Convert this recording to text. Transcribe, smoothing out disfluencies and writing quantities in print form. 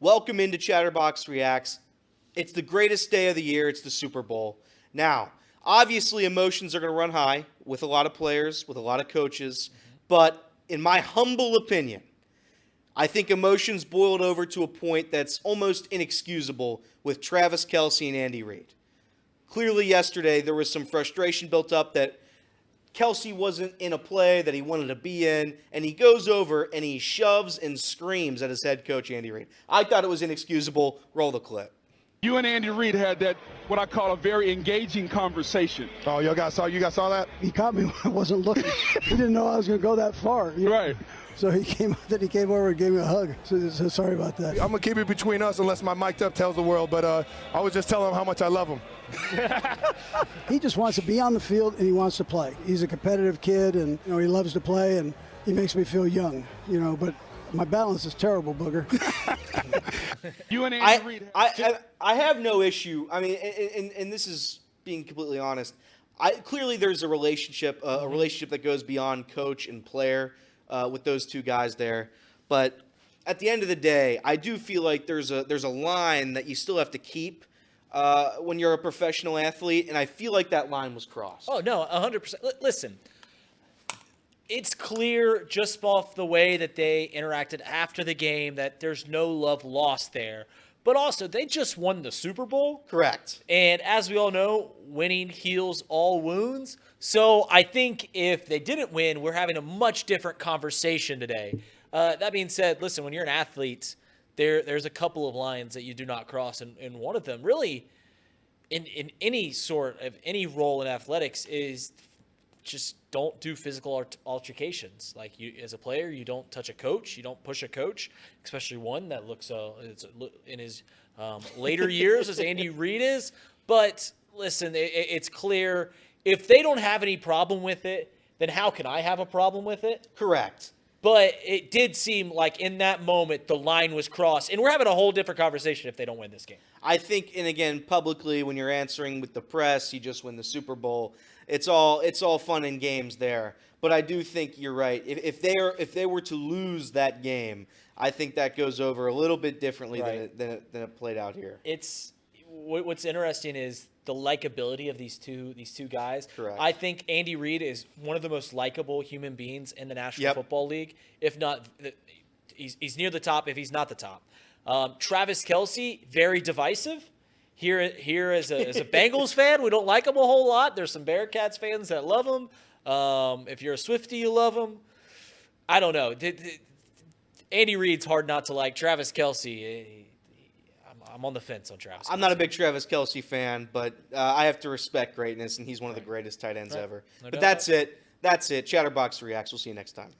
Welcome into Chatterbox Reacts. It's the greatest day of the year. It's the Super Bowl. Now, obviously emotions are going to run high with a lot of players, with a lot of coaches, but in my humble opinion, I think emotions boiled over to a point that's almost inexcusable with Travis Kelce and Andy Reid. Clearly yesterday there was some frustration built up that Kelce wasn't in a play that he wanted to be in, and he goes over and he shoves and screams at his head coach, Andy Reid. I thought it was inexcusable. Roll the clip. You and Andy Reid had that, what I call a very engaging conversation. Oh, you guys saw that? He caught me when I wasn't looking. He didn't know I was going to go that far. Right. So he came over and gave me a hug. So sorry about that. I'm going to keep it between us unless my mic'd up tells the world, but I was just telling him how much I love him. He just wants to be on the field and he wants to play. He's a competitive kid and he loves to play and he makes me feel young, but my balance is terrible, Booger. You and Andy Reid. I have no issue. I mean, and this is being completely honest. Clearly there's a relationship that goes beyond coach and player with those two guys there. But at the end of the day, I do feel like there's a line that you still have to keep when you're a professional athlete, and I feel like that line was crossed. Oh, no, 100%. Listen, it's clear just off the way that they interacted after the game that there's no love lost there. But also, they just won the Super Bowl. Correct. And as we all know, winning heals all wounds. So I think if they didn't win, we're having a much different conversation today. That being said, listen, when you're an athlete, there's a couple of lines that you do not cross. And one of them, really, in any sort of any role in athletics, is just don't do physical altercations. Like, you, as a player, you don't touch a coach, you don't push a coach, especially one that looks in his later years as Andy Reid is. But listen, it's clear if they don't have any problem with it, then how can I have a problem with it? Correct. But it did seem like in that moment the line was crossed, and we're having a whole different conversation if they don't win this game. I think, and again, publicly, when you're answering with the press, you just win the Super Bowl. It's all fun and games there. But I do think you're right. If they were to lose that game, I think that goes over a little bit differently than it played out here. What's interesting is the likability of these two guys. Correct. I think Andy Reid is one of the most likable human beings in the National Football League. If not, he's near the top. If he's not the top, Travis Kelce, very divisive. Here as a Bengals fan, we don't like him a whole lot. There's some Bearcats fans that love him. If you're a Swiftie, you love him. I don't know. Andy Reid's hard not to like. Travis Kelce, I'm on the fence on Travis. I'm not a big Travis Kelce fan, but I have to respect greatness, and he's one of the greatest tight ends ever. No But doubt. that's it. That's it. Chatterbox Reacts. We'll see you next time.